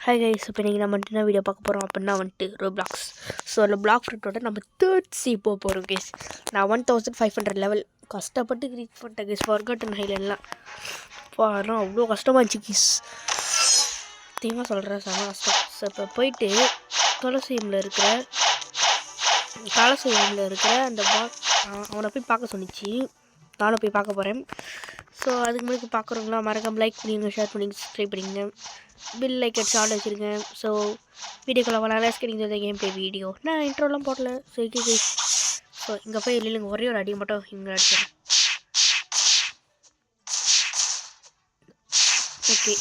Hi guys, இப்போ நீங்கள் நம்ம என்ன வீடியோ பார்க்க போகிறோம் அப்படின்னா ரோப்ளாக்ஸ். ஸோ அதில் பிளாக் ஃப்ரூட்டோட நம்ம தேர்ட் சி போகிறோம் கைஸ். நான் 1500 லெவல் கஷ்டப்பட்டு ரீச் பண்ணிட்டேன் கைஸ். ஃபர்காட்டன் ஹைலெல்லாம் பாரு அவ்வளோ கஷ்டமாக இருந்துச்சு கைஸ். தீமா சொல்கிறேன், செம்ம கஷ்டம். ஸோ இப்போ போயிட்டு காலசேமில் இருக்கிற அந்த அவனை போய் பார்க்க சொன்னிச்சு. நானும் போய் பார்க்க போகிறேன். ஸோ அதுக்கு முன்னாடி பார்க்குறவங்களா மறக்காம லைக் பண்ணிங்க, ஷேர் பண்ணிங்க, சப்ஸ்கிரைப் பண்ணிங்க, பில் லைக் அடிச்சு ஆர்டர் வச்சுருங்க. ஸோ வீடியோக்குள்ள வரலாம். கிடைக்கிது கேம் ப்ளே வீடியோ. நான் இன்ட்ரோலாம் போடல. ஸோ இது ஸோ இங்கே போய் இல்லைங்க, ஒரே ஒரு அடி மட்டும் இங்கே அடிச்சிடறேன். ஓகே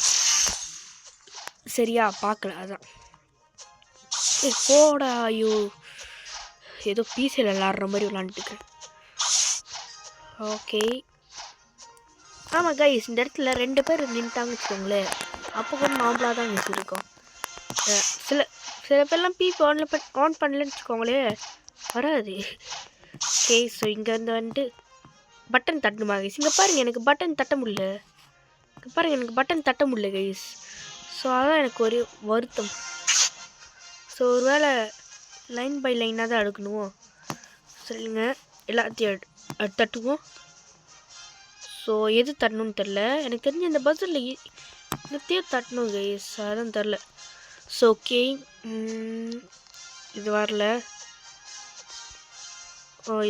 சரியா பார்க்கல, அதான் போடா. ஐயோ ஏதோ பீஸில் விளாட்ற மாதிரி விளாண்டுட்டுருக்கேன். ஓகே ஆமாம் கைஸ், இந்த இடத்துல 2 பேர் நின்ட்டாங்கன்னு வச்சுக்கோங்களேன். அப்போ கூட நார்மலாக தான் கைஸ் இருக்கும். சில பேர்லாம் பீப் ஆன் பண்ணலன்னு வச்சுக்கோங்களே, வராது. ஓகே ஸோ இங்கேருந்து வந்துட்டு பட்டன் தட்டணுமா கைஸ்? இங்கே பாருங்கள், எனக்கு பட்டன் தட்ட முடியல. எனக்கு பட்டன் தட்ட முடியல கைஸ். ஸோ அதான் எனக்கு ஒரு வருத்தம். ஸோ ஒரு வேளை லைன் பை லைனாக தான் எடுக்கணுமோ? சரிங்க, எல்லாத்தையும் தட்டுவோம். ஸோ எது தட்டணும்னு தெரில. எனக்கு தெரிஞ்ச இந்த பஸ்ஸில் எல்லாத்தையும் தட்டணும் கைஸ், அதான் தெரில. ஸோ ஓகே இது வரல,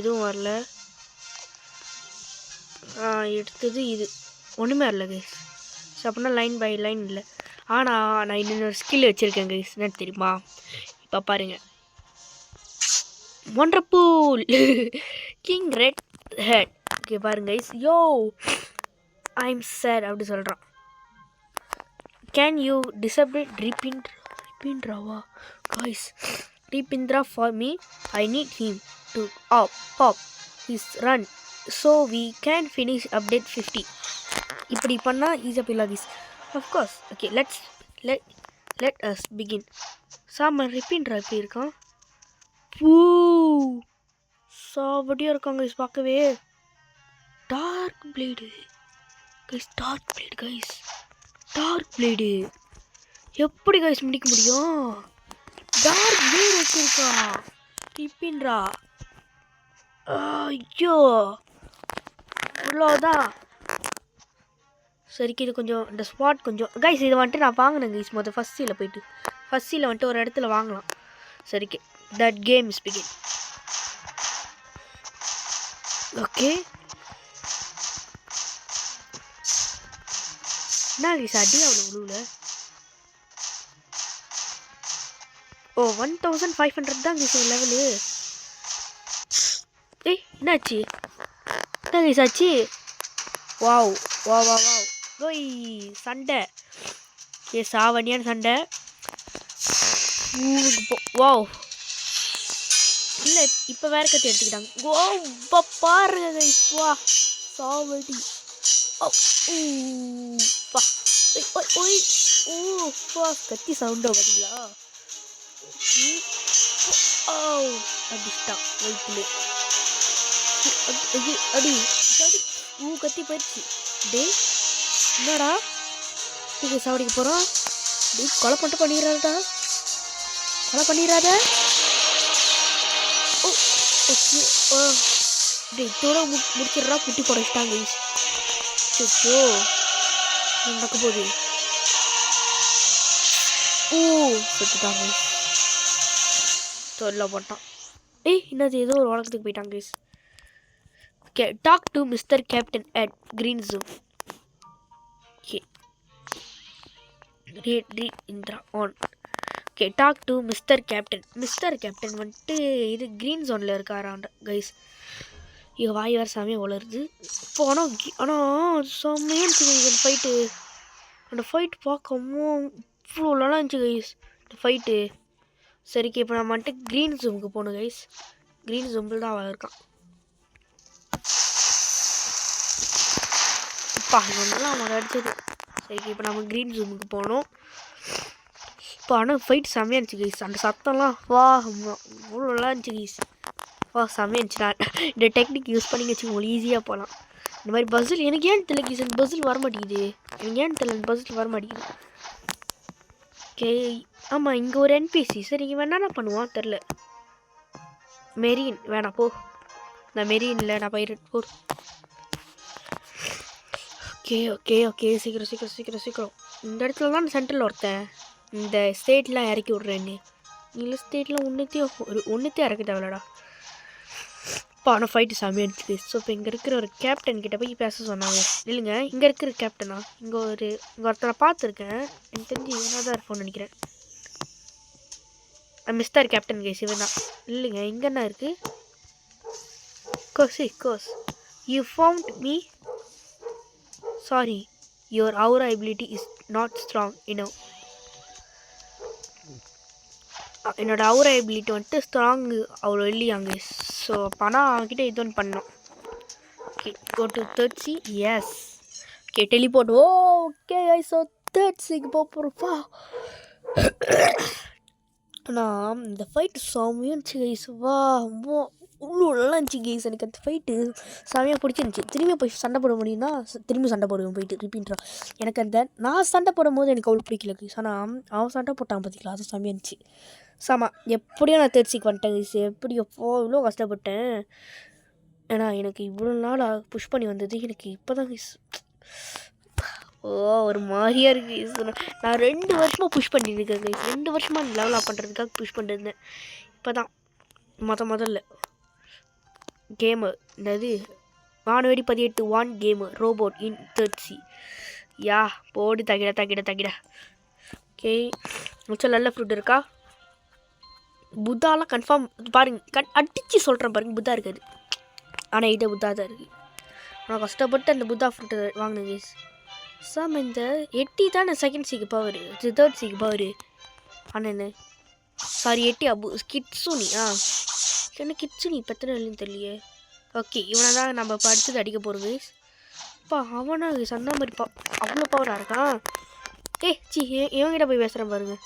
இதுவும் வரல. எடுத்தது இது ஒன்றுமே வரல கைஸ். ஸோ அப்படின்னா லைன் பை லைன் இல்லை. ஆனால் நான் இன்னொரு ஸ்கில் வச்சுருக்கேன் கைஸ். என்ன தெரியுமா? இப்போ பாருங்கள், wonderful king red head. Okay பாருங்க கைஸ். யோ ஐம் சேட் அப்படி சொல்கிறான். கேன் யூ டிசபிள் ரீபின்ட்ராவா கைஸ்? ரீபின்ட்ரா for me, I need him to pop his run so we can finish update 50. இப்படி பண்ணால் ஈஸியாக போயிடலாம் guys. Of course. Okay let us begin. சாம ரீபின்ட்ரா எப்படி இருக்கான்? பூ சாவடியாக இருக்காங்க கைஸ் பார்க்கவே. Dark blade guys, dark blade எப்படி கைஸ் முடிக்க முடியும்? டார்க் பிளேடு வச்சிருக்கா டிப்பின்றா. ஐயோ அவ்வளோதான். சரிக்கு இது கொஞ்சம் இந்த ஸ்பாட் கொஞ்சம் கைஸ், இதை வந்துட்டு நான் வாங்கினேன் கைஸ். மொதல் ஃபஸ்ட் சீல வந்துட்டு ஒரு இடத்துல வாங்கலாம். சரிக்கு that game is begin. Okay என்ன கைஸ் அடி அவ்வளோ உழுவில்? 1500 தான் கைஸ் லெவலு. என்னாச்சு? என்ன கைஸ் ஆச்சு? வாவ் வாவ் வாவ் வாவ் கோய் சண்டை சாவணியான சண்டை. வாவ் இல்லை, இப்போ வேற கத்தி எடுத்துக்கிட்டாங்க. ஓ இப்போ பாருங்க கைஸ், வா சாவடி. கத்தி சவுண்டா பார்த்தீங்களா? அடிச்சிட்டா வயிற்றுல அடி. கத்தி போயிடுச்சு. டே என்னடா இது சாவடிக்க போகிறோம்? டே கொலை மட்டும் பண்ணிடுறாடா, கொலை பண்ணிடாத. ஓகே டே இதோட முடிச்சிடுறா. குட்டி போட வச்சுட்டாங்க. சோ நடக்க போகுது. செத்துட்டாங்க. சொல்ல போட்டான். என்னது ஏதோ ஒரு உலகத்துக்கு போயிட்டாங்க guys. Okay talk to mister captain at green zoom. Okay Indira on. Okay talk to mister captain வந்துட்டு இது க்ரீன் ஜோனில் இருக்காரான் கைஸ். இவன் வாய் வேறு செம்மையாக வளருது. இப்போ ஆனால் செம்மையாக இருந்துச்சு அந்த ஃபைட்டு பார்க்கமோ இவ்வளோ நல்லா இருந்துச்சு கைஸ் இந்த ஃபைட்டு. சரிக்கு இப்போ நம்ம வந்துட்டு க்ரீன் ஜூமுக்கு போகணும் கைஸ். க்ரீன் ஜூம்பில் தான் அவன் இருக்கான். இப்போ நல்லா அவன் அடிச்சது. சரிக்கு இப்போ நம்ம க்ரீன் ஜூமுக்கு போகணும். இப்போ ஆனால் ஃபைட் செம்மையாக இருந்துச்சு கைஸ். அந்த சத்தம்லாம் அவ்வளோ நல்லா இருந்துச்சு கைஸ். செம்மையாக இருந்துச்சு. நான் இந்த டெக்னிக் யூஸ் பண்ணி வச்சு உங்களுக்கு ஈஸியாக போகலாம். இந்த மாதிரி பஸ்ஸில் எனக்கு ஏன்னு தெரியல கைஸ், அந்த பஸ்ஸில் வர மாட்டேங்குது. ஓகே ஆமாம் இங்கே ஒரு என்பிசி சரி இவன் என்னென்ன பண்ணுவான் தெரில. மெரீன் வேணாம் போ. நான் மெரீன் இல்லை நான் பைரட் போ. ஓகே ஓகே ஓகே சீக்கிரம் சீக்கிரம் சீக்கிரம் சீக்கிரம். இந்த இடத்துல தான் சென்ட்ரல் ஒருத்தன் இந்த ஸ்டேட்லாம் இறக்கி விட்றேன்னு. இல்லை ஸ்டேட்டில் ஒன்றுத்தையும் இறக்க தேவையில்லடா. இப்போ ஆனால் ஃபைட்டு சாமியாக இருந்துச்சு. ஸோ இப்போ இங்கே இருக்கிற ஒரு கேப்டன் கிட்ட போய் பேச சொன்னாங்க. இல்லைங்க இங்கே இருக்கிற கேப்டனா இங்கே ஒருத்தரை பார்த்துருக்கேன். எனக்கு தெரிஞ்சு இவனாக தான் இருப்போம்னு நினைக்கிறேன். மிஸ்டர் கேப்டன் கேஸ் இவன் தான். இல்லைங்க இங்கே என்ன இருக்குது? Cause you found me. Sorry your aura ability is not strong இன்னும். என்னோடய அவுரா எபிலிட்டி வந்துட்டு ஸ்ட்ராங்கு அவ்வளோ இல்லையாங்க. ஸோ பணம் அவன்கிட்ட இது ஒன்று பண்ணோம். Okay go to 30. Yes okay teleport. Okay so 30க்கு போகிறப்பா. ஆனால் இந்த ஃபைட்டு சாமியாக இருந்துச்சு கைஸ். வா இவ்வளோ நல்லா இருந்துச்சு கைஸ். எனக்கு அந்த ஃபைட்டு சாமியாக பிடிச்சிருந்துச்சி. திரும்பி போய் சண்டை போட முடியும்னா திரும்பி சண்டை போடுவேன் போயிட்டு ரிப்பீட்டாக. எனக்கு அந்த நான் சண்டை போடும் போது எனக்கு அவ்வளோ பிடிக்கல கைஸ். ஆனால் அவன் சண்டை போட்டான் பார்த்திங்களா அது சாமியாக இருந்துச்சு. சாமா எப்படியோ நான் 30க்கு வந்துட்டேன் கைஸ். எப்படி இவ்வளோ கஷ்டப்பட்டேன். ஏன்னா எனக்கு இவ்வளோ நாள் புஷ் பண்ணி வந்தது எனக்கு இப்போ தான் கைஸ். ஒரு மாதிரியா இருக்கு கைஸ். நான் 2 வருஷமாக புஷ் பண்ணியிருக்கேன் கைஸ். 2 வருஷமாக லெவல் அப் பண்ணுறதுக்காக புஷ் பண்ணிருந்தேன். இப்போ தான் முதல்ல கேமு என்னது வானவெடி 18 1 கேமு ரோபோட் இன் 30. யா போடு தகிட. ஓகே மிச்சம் நல்ல ஃப்ரூட் இருக்கா? புத்தாலாம் கன்ஃபார்ம் பாருங்க அடித்து சொல்கிறேன் பாருங்க புத்தா இருக்காது. ஆனால் இது புத்தா தான் இருக்குது. நான் கஷ்டப்பட்டு அந்த புத்தா ஃப்ரூட்டை வாங்கினேன் கேஸ். சாம் இந்த 80 தானே செகண்ட் சீக்கு பவர், 3rd சீக்கு பவர். ஆனால் என்ன சாரி 80 அபு கிட்ஸுனி. என்ன கிட்ஸுனி இப்போ எத்தனை இல்லைன்னு தெரியலையே. ஓகே இவனை தான் நம்ம படித்தது அடிக்க போகிறோம் கேஸ். அப்பா அவனா சொன்ன மாதிரி அவ்வளோ பவராக இருக்கான். இவங்கிட்ட போய் பேசுகிறேன் பாருங்க.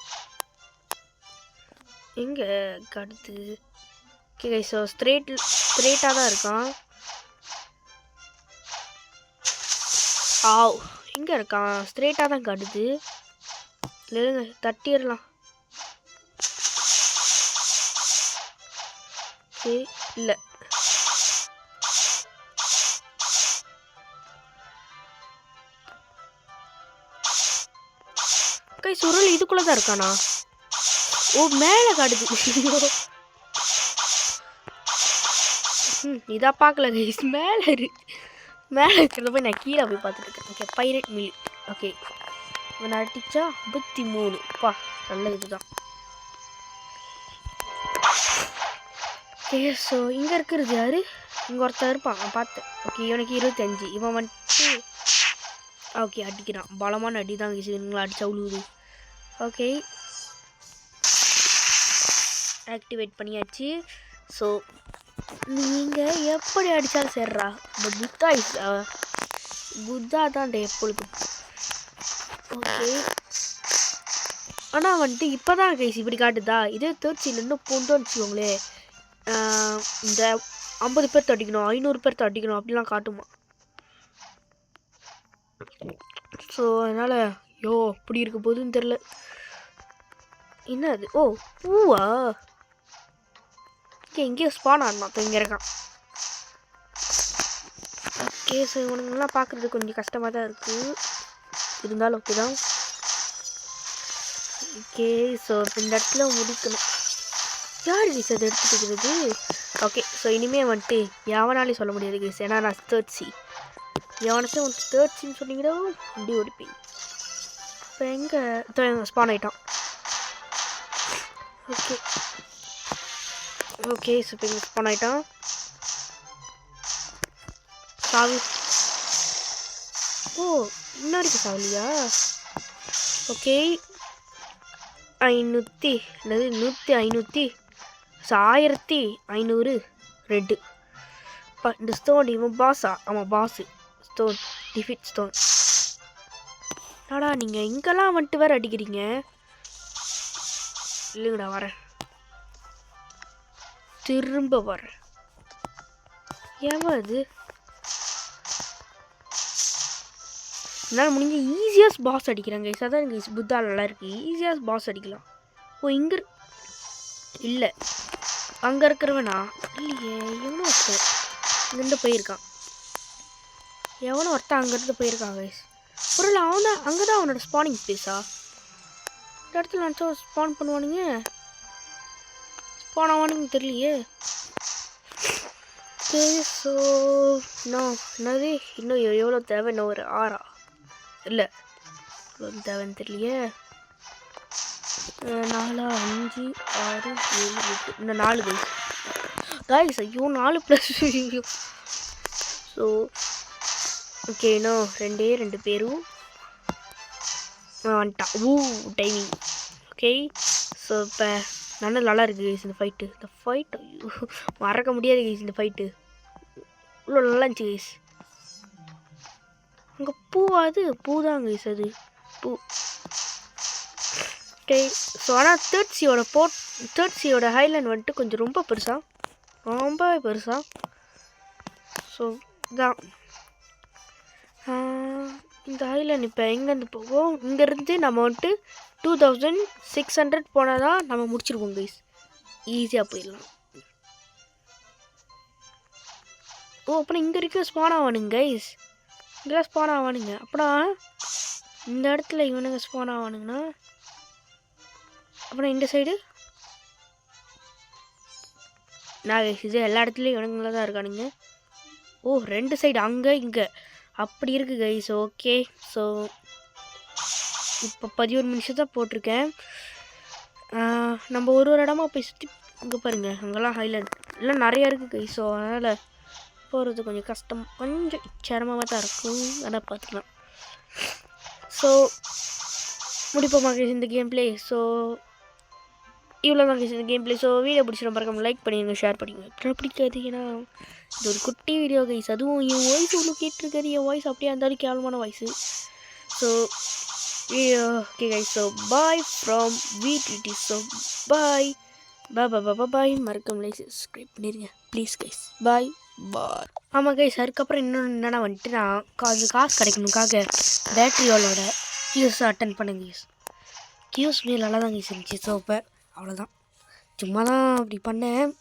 எங்கே அடுத்து ஓகே கைஸ் ஸோ ஸ்ட்ரெயிட்டாக தான் இருக்கான். எங்கே இருக்கான்? ஸ்ட்ரெயிட்டாக தான் காட்டுது. இல்லைங்க தட்டிடலாம். ஓகே இல்லை கைஸ் சுருள் இதுக்குள்ளே தான் இருக்கானா? மேலே காட்டுது. இதா பார்க்கல கைஸ். மேலே இருக்கிறத போய் நான் கீழே போய் பார்த்துட்டு இருக்கேன். Okay pirate mill. ஓகே இவன் அடிச்சா 53. பா நல்ல இதுதான். ஓகே ஸோ இங்கே இருக்கிறது யாரு? இங்கே ஒருத்தர் இருப்பான் நான் பார்த்தேன். ஓகே இவனுக்கு 25. இவன் வந்துட்டு ஓகே அடிக்கிறான். பலமான அடி தான் கைஸ். இவங்களை அடிச்சா உழுவுது. ஓகே ஆக்டிவேட் பண்ணியாச்சு. ஸோ நீங்கள் எப்படி அடித்தாலும் சேர்றா. இந்த புத்தா தான் எப்பொழுதும். ஓகே ஆனால் வந்துட்டு இப்போ தான் கைஸ் இப்படி காட்டுதா. இதே 30 இன்னும் போண்டோன்னு வச்சுக்கோங்களே. இந்த 50 பேர் அடிக்கணும் 500 பேர் அடிக்கணும் அப்படிலாம் காட்டுமா. ஸோ அதனால் இப்படி இருக்க போதுன்னு தெரில. என்ன அது? பூவா? ஓகே இங்கேயும் ஸ்பான் ஆடணும். இப்போ இங்கே இருக்கான். ஓகே ஸோ இவனுங்கெல்லாம் பார்க்குறது கொஞ்சம் கஷ்டமாக தான் இருக்குது. இருந்தாலும் ஓகே தான். ஓகே ஸோ இந்த இடத்துல முடிக்கணும். யார் கைஸ் அதை எடுத்துக்கிறது? ஓகே ஸோ இனிமேல் வந்துட்டு எவனாலே சொல்ல முடியாது கைஸ். ஏன்னா நான் 3rd C. எவனுக்கும் வந்துட்டு 3rd Cன்னு சொன்னீங்கன்னா அப்படி ஓடிப்பேன். இப்போ எங்கே ஸ்பான் ஆகிட்டான். ஓகே ஸோ இப்போ இங்கே ஸ்பான் ஆகிட்டான். சாவி இன்னொருக்கு சாவலியா? ஓகே 500 என்னது 1500 ரெட்டு. இந்த ஸ்டோன் இவன் பாஸா? ஆமாம் பாஸு. Stone defeat stone. நீங்கள் இங்கெல்லாம் வந்துட்டு வேறு அடிக்கிறீங்க. இல்லைங்கடா வரேன் திரும்ப வரேன். ஏமா அது என்னால் முடிஞ்ச ஈஸியாக பாஸ் அடிக்கிறாங்க கைஸ். அதான் கைஸ் புத்தா நல்லா இருக்குது. ஈஸியாக பாஸ் அடிக்கலாம். ஓ இங்கே இல்லை, அங்கே இருக்கிறவனா இல்லையே, எவனோ ஒருத்தர் இங்கேருந்து போயிருக்கான். எவனோ ஒருத்தன் அங்கேருந்து போயிருக்கான் கைஸ். ஒரு அவன் தான் அங்கே தான் அவனோட ஸ்பானிங் பிளேஸா? இந்த இடத்துல நினச்சா ஸ்பான் பண்ணுவானுங்க, ஸ்பான் ஆவானுங்க தெரியலையே. ஸோ என்னது இன்னும் எவ்வளோ தேவை? இன்னும் ஒரு 6 இல்லை, எவ்வளோ தேவைன்னு தெரியலையே. 4 5 6 7 8 இன்னும் 4 கைஸ். ஐயோ 4 ப்ளஸ். ஸோ ஓகே, இன்னும் 2 பேரும் வந்துட்டான். Timing okay. ஸோ இப்போ நல்லா இருக்குது கைஸ் இந்த ஃபைட்டு. இந்த ஃபைட் ஐயோ மறக்க முடியாது கைஸ். இந்த ஃபைட்டு இவ்வளோ நல்லா இருந்துச்சு கைஸ். அங்கே அது பூ தான் கைஸ், அது பூ. ஓகே ஸோ ஆனால் தேர்ட் சியோட ஹைலைன் வந்துட்டு கொஞ்சம் ரொம்ப பெருசாக. ஸோ இதான் இந்த ஹைலைன். இப்போ எங்கேருந்து போவோம்? இங்கேருந்து நம்ம வந்துட்டு 2600 போனால் தான் நம்ம முடிச்சிருவோம் கைஸ். ஈஸியாக போயிடலாம். ஓ அப்புறம் இங்கே வரைக்கும் ஸ்பான் ஆவானுங்க கைஸ். இங்கெல்லாம் ஸ்பான் ஆவானுங்க. அப்புறம் இந்த இடத்துல இவனுங்க ஸ்பான் ஆவானுங்கன்னா அப்புறம் இந்த சைடு நான் இது எல்லா இடத்துலையும் இவனுங்கள தான் இருக்கானுங்க. ஓ 2 சைடு அங்கே இங்கே அப்படி இருக்குது கைஸ். ஓகே ஸோ இப்போ 11 நிமிஷம் தான் போட்டிருக்கேன். நம்ம ஒரு இடமா போய் சுற்றி இங்கே பாருங்கள், அங்கெல்லாம் ஹைலைட் எல்லாம் நிறையா இருக்குது கைஸ். ஸோ அதனால் போகிறது கொஞ்சம் கஷ்டம், கொஞ்சம் சிரமமாக தான் இருக்கும். ஆனால் பார்த்துக்கலாம். ஸோ முடிப்போமா கைஸ் இந்த கேம் பிளே? ஸோ இவ்வளோ தான் கைஸ் இந்த கேம் பிளே. ஸோ வீடியோ பிடிச்சிடும் மறக்காம லைக் பண்ணிடுங்க, ஷேர் பண்ணிடுங்க. பிடிக்காது ஏன்னா இது ஒரு குட்டி வீடியோ கைஸ். அதுவும் என் வாய்ஸ் இவ்வளோ கேட்டிருக்காரு. என் வாய்ஸ் அப்படியே இருந்தாலும் கேவலமான voice. So okay guys. So bye from VTT. So bye bye. மறக்காம லைக் சப்ஸ்கிரைப் பண்ணிடுங்க ப்ளீஸ் கைஸ். பாய். ஆமாம் கைஸ், அதுக்கப்புறம் இன்னொன்று என்னென்னா வந்துட்டு நான் காசு கிடைக்கணுக்காக பேட்ரியோட கியூஸ் அட்டன் பண்ணுங்க கைஸ். கியூஸ் நல்லா தான் கைஸ் இருந்துச்சு. ஸோ இப்போ அவ்வளோதான், சும்மா தான் அப்படி பண்ணேன்.